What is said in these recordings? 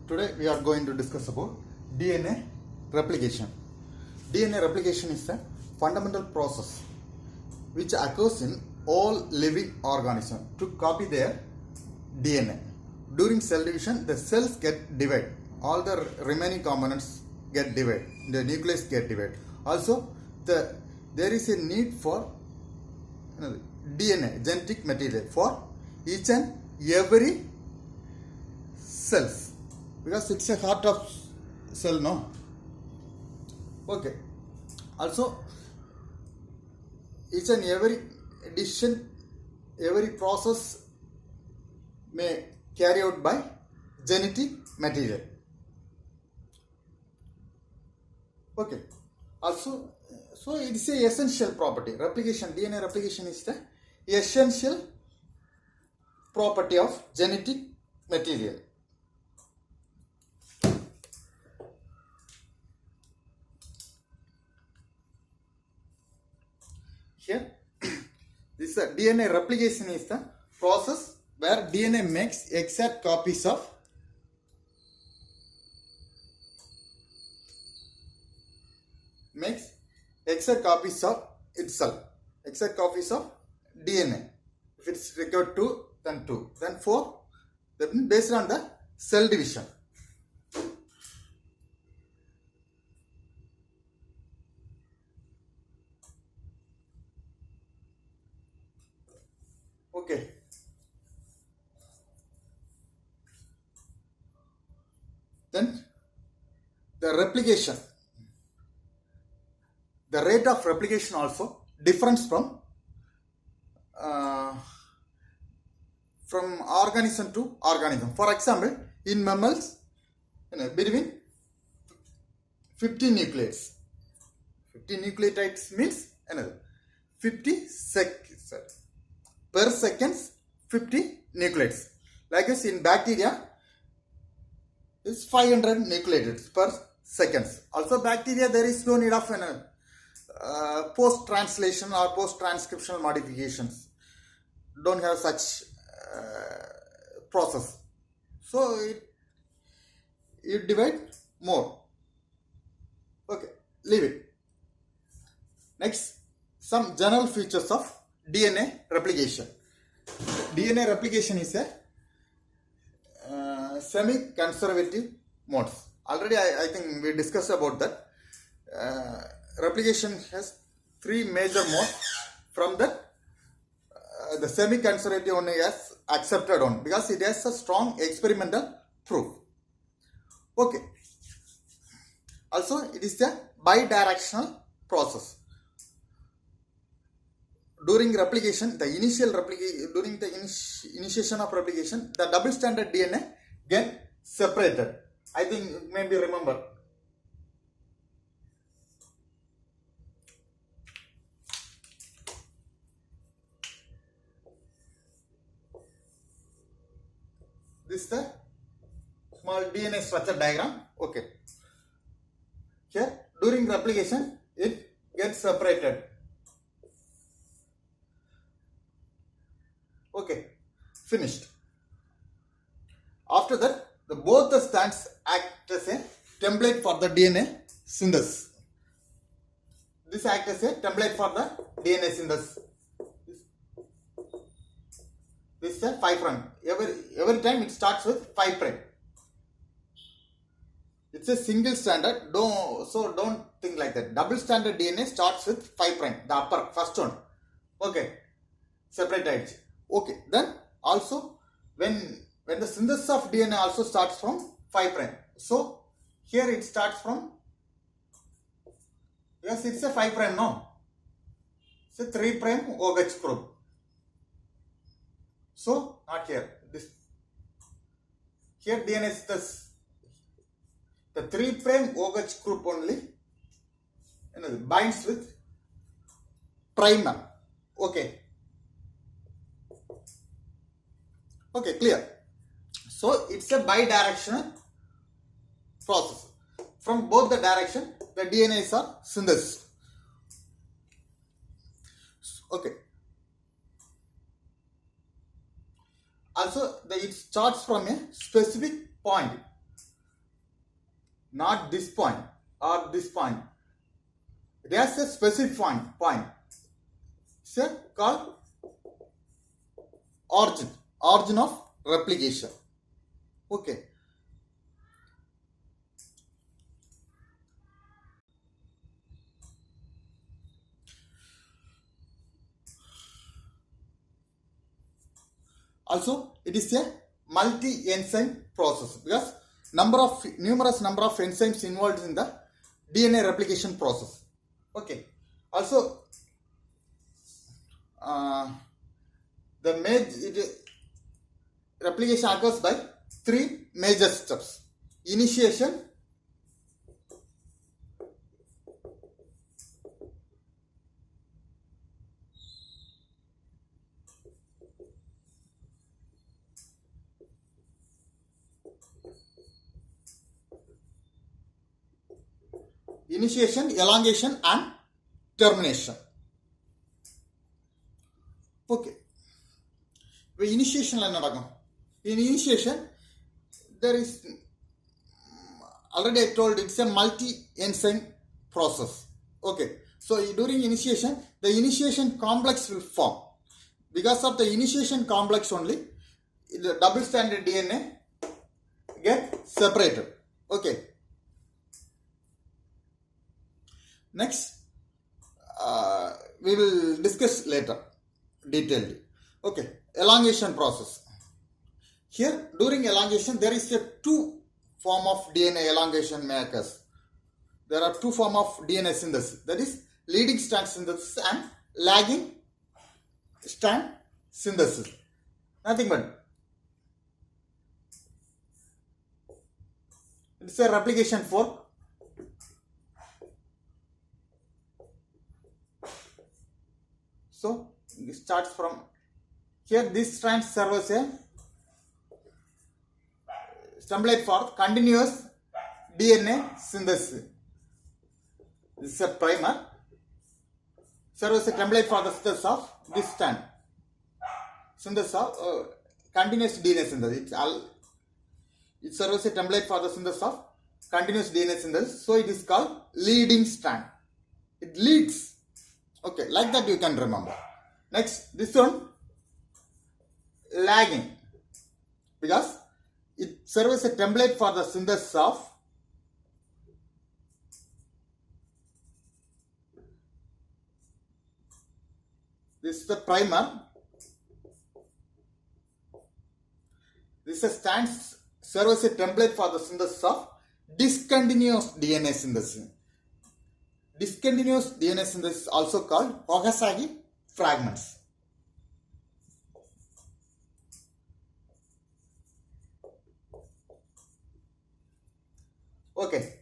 Today we are going to discuss about DNA replication. DNA replication is a fundamental process which occurs in all living organisms to copy their DNA. During cell division, the cells get divided. All the remaining components get divided. The nucleus get divided. Also, there is a need for DNA, genetic material, for each and every cells, because it's a heart of cell, no? Okay. Also, each and every addition, every process may carry out by genetic material. Okay. Also, so it's a essential property. Replication, DNA replication is the essential property of genetic material. Here, this DNA replication is the process where DNA makes exact copies of itself, exact copies of DNA. If it's required 2, then 2, then 4, then based on the cell division. Okay. Then the replication, the rate of replication also differs from organism to organism. For example, in mammals, between 50 nucleates. 50 nucleotides means 50 per seconds, 50 nucleates. Like this, in bacteria, is 500 nucleotides per seconds. Also, bacteria, there is no need of post-translation or post-transcriptional modifications. Don't have such process. So, it divide more. Okay, leave it. Next, some general features of DNA replication. DNA replication is a semi-conservative modes. Already I think we discussed about that. Replication has 3 major modes. From that, the semi-conservative one is accepted one because it has a strong experimental proof. Okay. Also, it is a bidirectional process. During replication, during the initiation of replication, the double stranded DNA get separated. I think maybe remember. This is the small DNA structure diagram. Okay. Here, during replication, it gets separated. Okay, finished. After that, both the strands act as a template for the DNA synthesis. This acts as a template for the DNA synthesis. This is a 5 prime. Every time it starts with 5 prime. It's a single stranded. Don't think like that. Double stranded DNA starts with 5 prime. The upper first one. Okay, separate edge. Okay, then also when the synthesis of DNA also starts from 5 prime. So here it starts from, yes, it's a 5 prime, no? It's a 3 prime OH group. So not here. This here DNA is this. The 3 prime OH group only binds with primer. Okay. Okay, clear. So it's a bidirectional process. From both the direction, the DNAs are synthesized. Okay. Also, it starts from a specific point. not this point or this point. There's a specific point. It's called origin of replication. Okay. Also, it is a multi-enzyme process because numerous number of enzymes involved in the DNA replication process. Okay. Also, the replication occurs by three major steps: initiation, elongation, and termination. Okay. Initiation in initiation there is, already I told, it's a multi-enzyme process. Okay. So during initiation, the initiation complex will form. Because of the initiation complex only, the double stranded DNA get separated. Okay. Next, we will discuss later detailedly. Okay, elongation process. Here, during elongation, there is a two form of DNA elongation makers. There are two form of DNA synthesis. That is leading strand synthesis and lagging strand synthesis. Nothing but it's a replication fork. So it starts from here. This strand serves a template for continuous DNA synthesis. This is a primer. Serves a template for the synthesis of this strand. Synthesis of continuous DNA synthesis. It serves a template for the synthesis of continuous DNA synthesis. So it is called leading strand. It leads. Okay, like that you can remember. Next, this one, lagging, because it serves a template for the synthesis of this is the primer. This stands serves a template for the synthesis of discontinuous DNA synthesis. Discontinuous DNA synthesis is also called Okazaki fragments. Okay.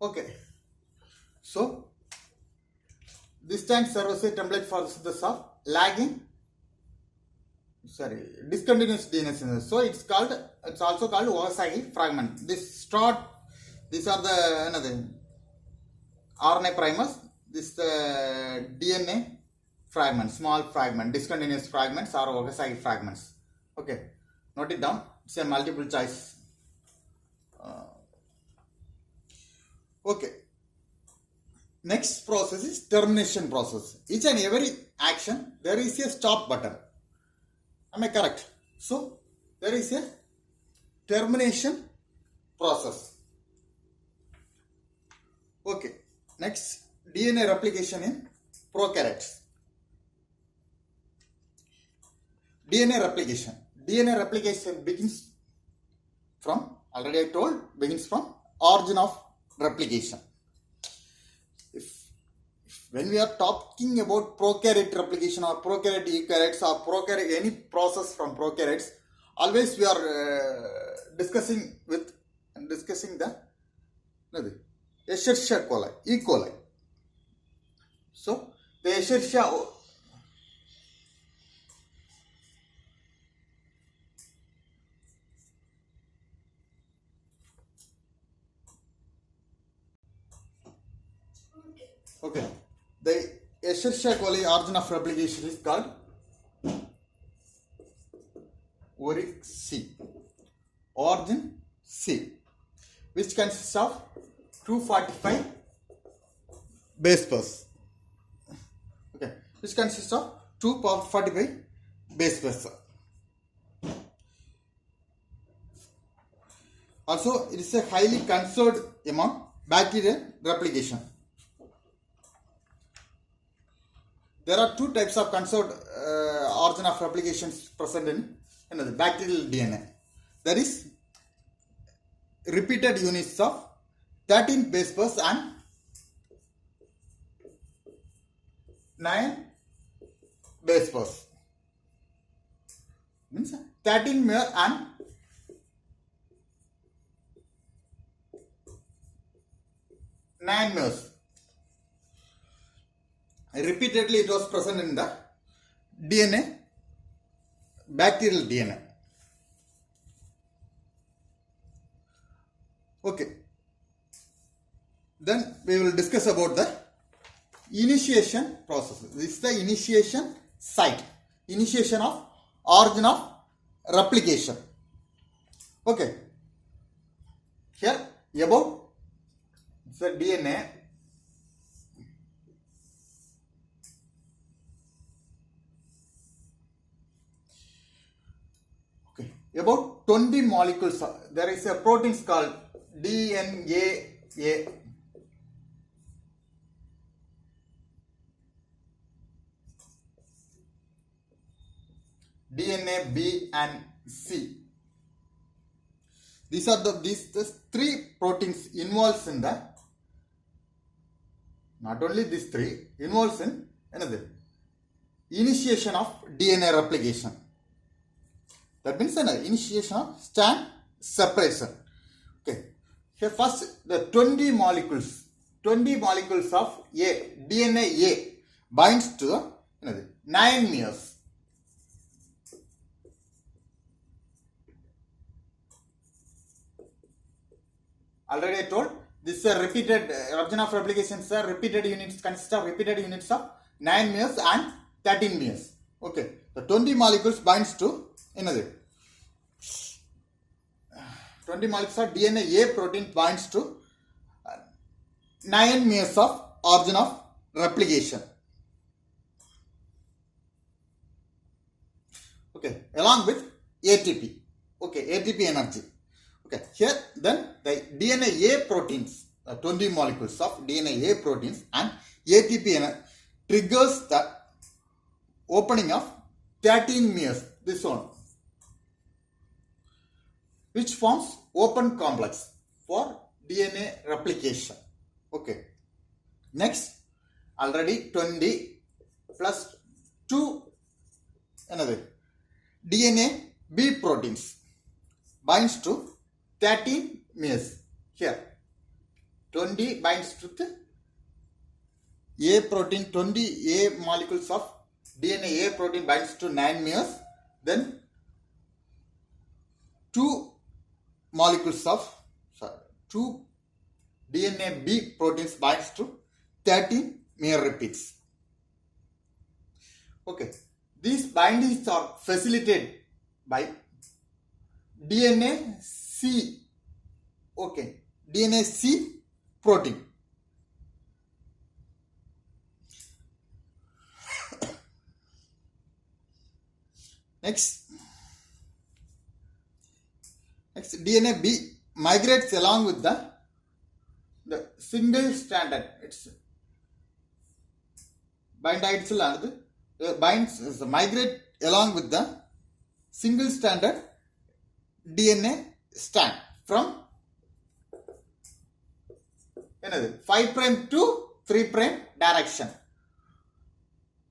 Okay. So, this time serves a template for the synthesis of discontinuous DNA synthesis. So it's also called Okazaki fragment. These are the RNA primers. This DNA fragment, small fragment, discontinuous fragments are Okazaki fragments. Okay, note it down. It's a multiple choice. Okay. Next process is termination process. Each and every action there is a stop button. Am I correct? So there is a termination process. Okay. Next, DNA replication in prokaryotes. DNA replication begins from, already I told, begins from origin of replication. When we are talking about prokaryote replication or prokaryote eukaryotes or prokaryote, any process from prokaryotes, always we are discussing the Escherichia coli, E. coli. So the Escherichia The Escherichia coli origin of replication is called Oric C. Origin C, which consists of 245 base pairs. Okay, which consists of 245 base pairs. Also, it is a highly conserved among bacterial replication. There are two types of conserved origin of replications present in the bacterial DNA. There is repeated units of 13 base pairs and 9 base pairs. Means 13 mere and 9 meres. Repeatedly it was present in the DNA, bacterial DNA. Okay. Then we will discuss about the initiation process. This is the initiation site. Initiation of origin of replication. Okay. Here about the DNA. Okay. About 20 molecules. There is a protein called DNA A. DNA B and C. These are the three proteins involved in the, not only these three, involves in another initiation of DNA replication. That means an initiation of strand separation. Okay. Here first the 20 molecules of A, DNA A binds to another 9 meres. Already I told this is a repeated origin of replication, sir. Repeated units consist of repeated units of 9 meres and 13 meres. Okay, the 20 molecules binds to another 20 molecules of DNA A protein binds to 9 meres of origin of replication. Okay, along with ATP. Okay, ATP energy. Okay, here then the DNA A proteins, 20 molecules of DNA A proteins and ATP triggers the opening of 13 meres, this one, which forms open complex for DNA replication. Okay, next already 20 plus 2 another DNA B proteins binds to 13 meres. Here 20 binds to the A protein, 20 A molecules of DNA A protein binds to 9 meres. Then 2 molecules of 2 DNA B proteins binds to 13 mere repeats. Okay, these bindings are facilitated by DNA C. Okay, DNA C protein. Next DNA B migrates along with the single stranded. It's migrate along with the single stranded DNA strand from another 5 prime to 3 prime direction.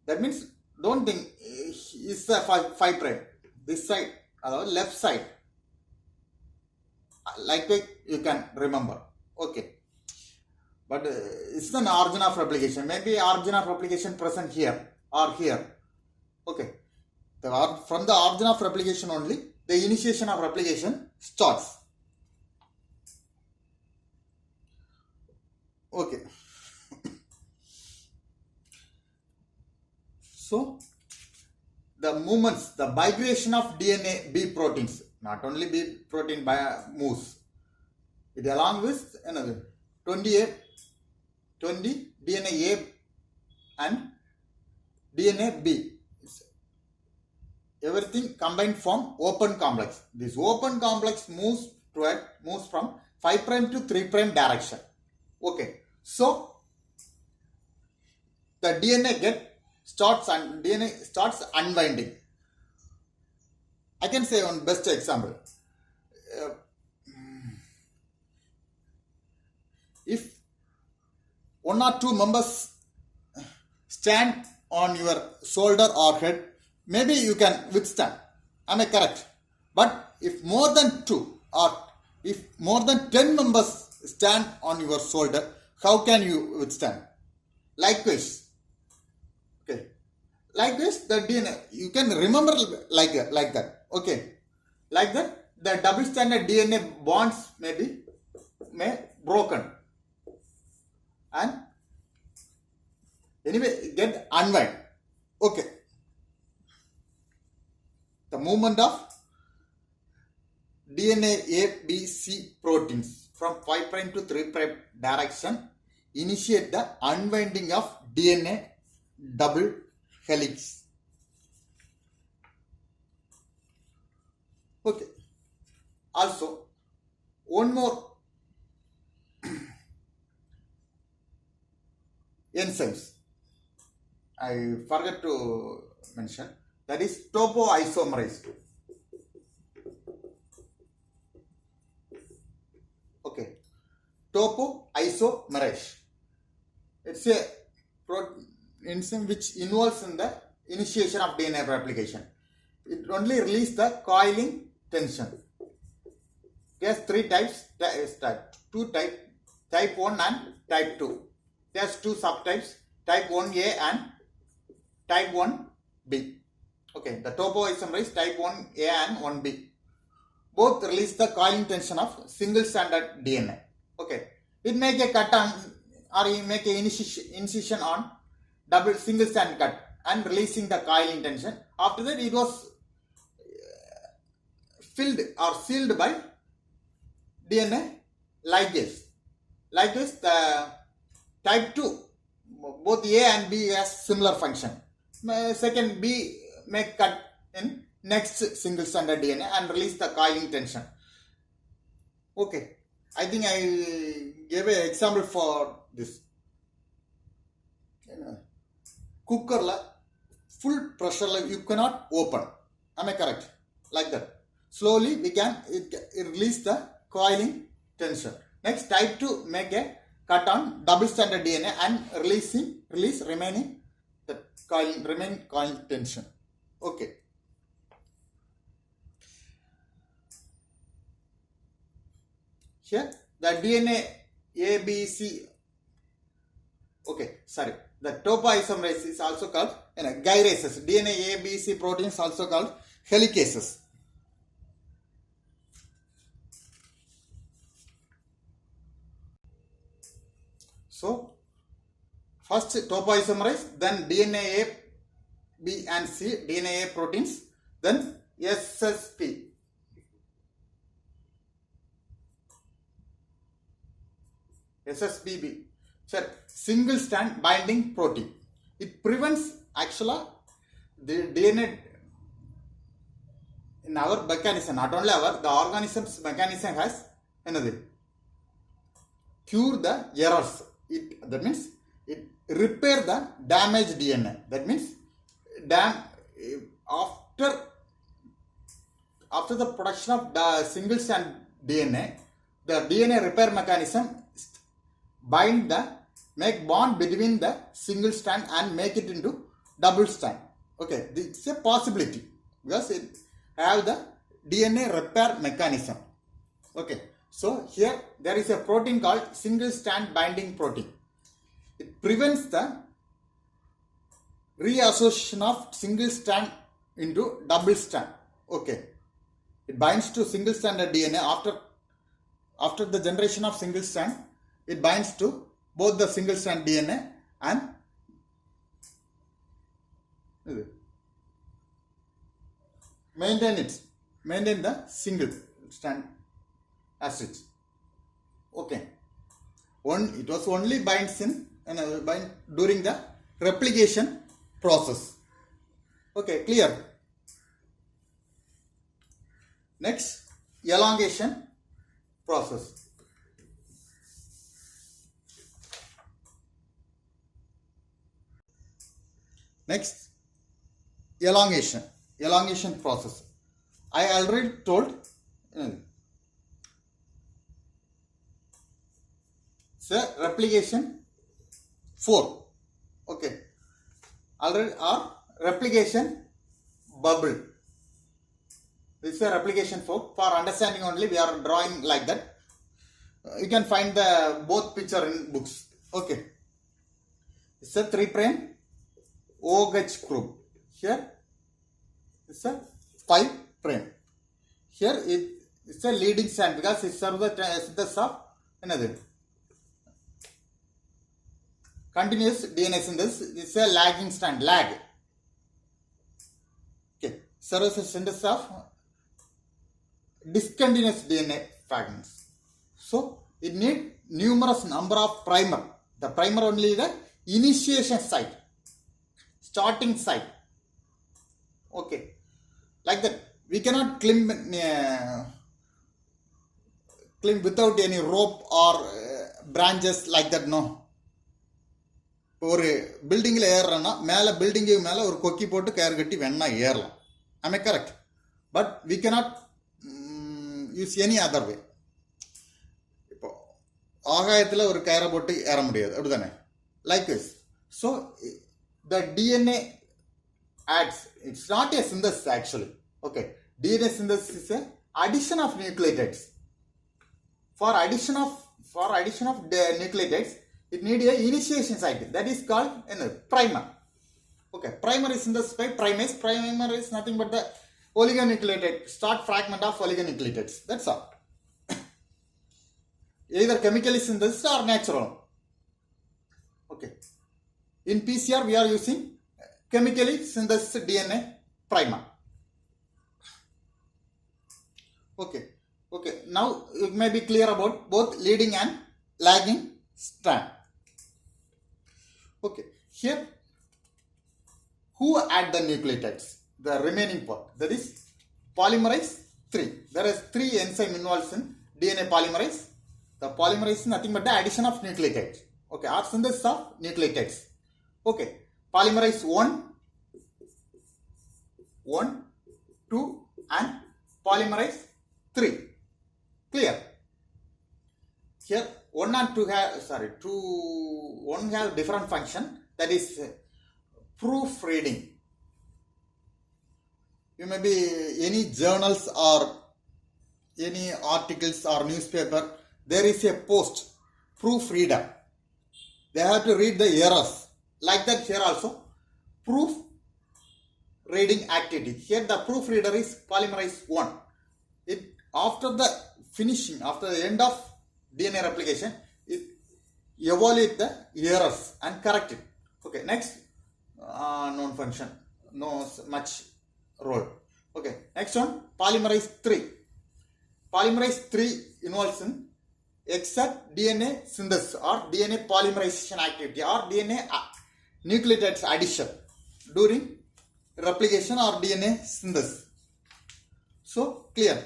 That means don't think it's the 5 prime. This side, left side. Like you can remember. Okay. But it's an origin of replication. Maybe origin of replication present here or here. Okay. From the origin of replication only, the initiation of replication starts. Okay. So the movements, the migration of DNA B proteins, not only B protein moves, it along with another 20 DNA A and DNA B. Everything combined form open complex. This open complex moves from 5 prime to 3 prime direction. Okay, so the DNA starts unwinding. I can say one best example. If one or two members stand on your shoulder or head, maybe you can withstand. Am I correct? But if more than 2 or if more than 10 members stand on your shoulder, how can you withstand? Likewise, likewise the DNA, you can remember like that. Okay, like that the double stranded DNA bonds may broken and anyway get unwind. Okay, the movement of DNA A, B, C proteins from 5 prime to 3 prime direction initiate the unwinding of DNA double helix. Okay. Also, one more enzymes I forgot to mention, that is topoisomerase. Okay, topoisomerase. It's a enzyme which involves in the initiation of DNA replication. It only releases the coiling tension. It has 3 types, type 1 and type 2. It has 2 subtypes, type 1A and type 1B. Okay, the topoisomerase type 1A and 1B. Both release the coiling tension of single stranded DNA. Okay, it make a cut on or you make a incision on double single strand cut and releasing the coiling tension. After that, it was filled or sealed by DNA ligase. Ligase, the type 2, both A and B has similar function. Second, B may cut in next single stranded DNA and release the coiling tension. Okay, I think I gave an example for this. Cooker full pressure you cannot open. Am I correct? Like that. Slowly we can release the coiling tension. Next, type 2 make a cut on double stranded DNA and release remaining the remaining coiling tension. Okay. Here the DNA ABC. Okay, sorry. The topoisomerase is also called gyrases. DNA ABC proteins also called helicases. So first topoisomerase, then DNA A, B and C, DNA A proteins, then SSP. SSBB. Sir, single strand binding protein. It prevents actually the DNA in our mechanism, not only the organism's mechanism has another cure the errors. That means it repair the damaged DNA. That means after the production of the single strand DNA, the DNA repair mechanism make bond between the single strand and make it into double strand. Okay, it's a possibility because it have the DNA repair mechanism. Okay, so here there is a protein called single strand binding protein. It prevents the reassociation of single strand into double strand. Okay, it binds to single stranded DNA after the generation of single strand. It binds to both the single strand DNA and maintain the single strand asterisk. Okay, it was only binds in bind during the replication process. Okay, clear. Next, elongation process. Next, elongation process. I already told so replication 4. Okay, already or replication bubble. This is a replication 4. For understanding only, we are drawing like that. You can find the both picture in books. Okay, it's a 3' OH group. Here it's a 5'. Here it's a leading strand because it serves the synthesis of another continuous DNA synthesis. It's a lagging strand, lag. Okay, serves the synthesis of discontinuous DNA fragments. So it needs numerous number of primer. The primer only is the initiation site, starting site. Okay, like that. We cannot climb without any rope or branches like that. No. ஒரு பில்டிங்கில் ஏறுறோன்னா மேலே building மேலே ஒரு கொக்கி போட்டு கயிறு கட்டி வேணா ஏறலாம். Am I correct? But we cannot use any other way. இப்போ ஆகாயத்தில் ஒரு கயிறை போட்டு ஏற முடியாது, அப்படிதானே? Likewise. So the DNA adds. It's not a synthesis actually. Okay, DNA synthesis is a addition of nucleotides. For addition of the nucleotides, it needs a initiation site. That is called primer. Okay, primer is synthesis by primase. Primer is nothing but the oligonucleotide, start fragment of oligonucleotides. That's all. Either chemically synthesis or natural. Okay, in PCR we are using chemically synthesis DNA primer. Okay, now it may be clear about both leading and lagging strand. Okay, here who add the nucleotides? The remaining part, that is polymerase 3. There is 3 enzyme involved in DNA polymerase. The polymerase is nothing but the addition of nucleotides. Okay, or synthesis of nucleotides. Okay, polymerase 1, 2 and polymerase 3. Clear? Here 1 and 2 have one have different function, that is proofreading. You may be any journals or any articles or newspaper, there is a post proofreader. They have to read the errors. Like that here also, proof reading activity. Here the proofreader is polymerase 1. It after the end of DNA replication, it evaluates the errors and correct it. Okay, next known function, no much role. Okay, next one, polymerase 3. Polymerase 3 involves in except DNA synthesis or DNA polymerization activity or DNA nucleotides addition during replication or DNA synthesis. So clear?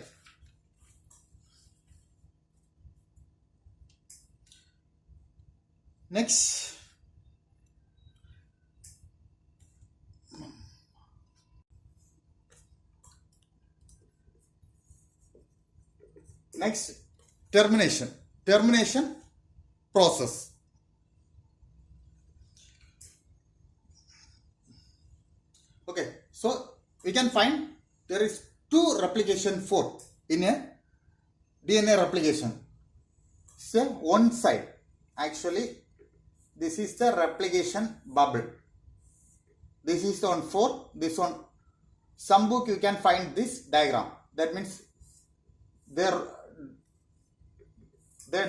Next, termination process. Okay, so we can find there is 2 replication 4 in a DNA replication. Say one side, actually this is the replication bubble. This is on 4, this one. Some book you can find this diagram. That means they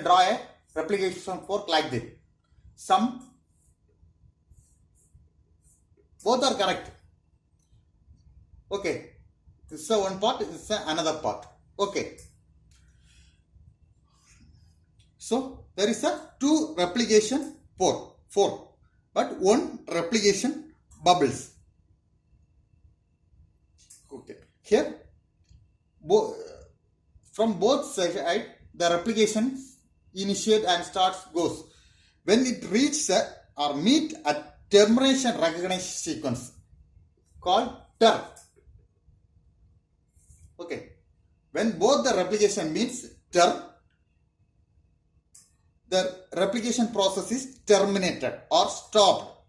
draw a replication fork like this. Some both are correct. Okay, this is one part, this is another part. Okay, so there is a 2 replication pore, 4, but 1 replication bubbles. Okay, here from both sides the replication initiate and starts goes. When it reaches or meet a termination recognition sequence called TER. Okay, when both the replication meets TER, the replication process is terminated or stopped.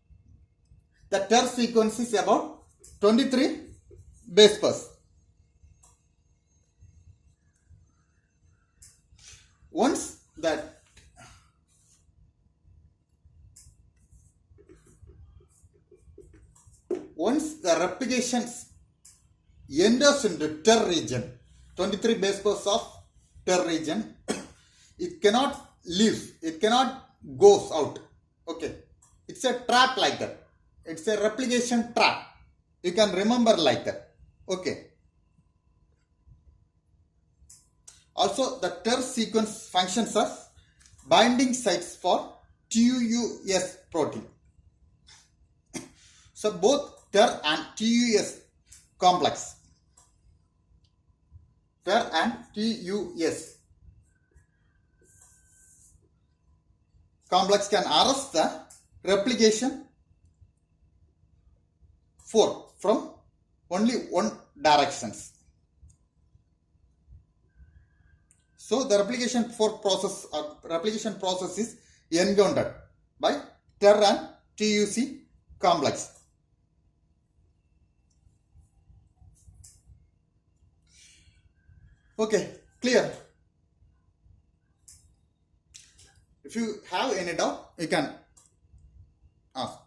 The TER sequence is about 23 base pairs. Once the replication enters into TER region, 23 base pairs of TER region, it cannot leave, it cannot goes out. Okay, it's a trap like that. It's a replication trap. You can remember like that. Okay. Also, the TER sequence functions as binding sites for TUS protein. So both TER and TUS complex. TER and TUS complex can arrest the replication 4 from only one directions. So the replication 4 process or replication process is encountered by TER and TUC complex. Okay, clear? If you have any doubt, you can ask.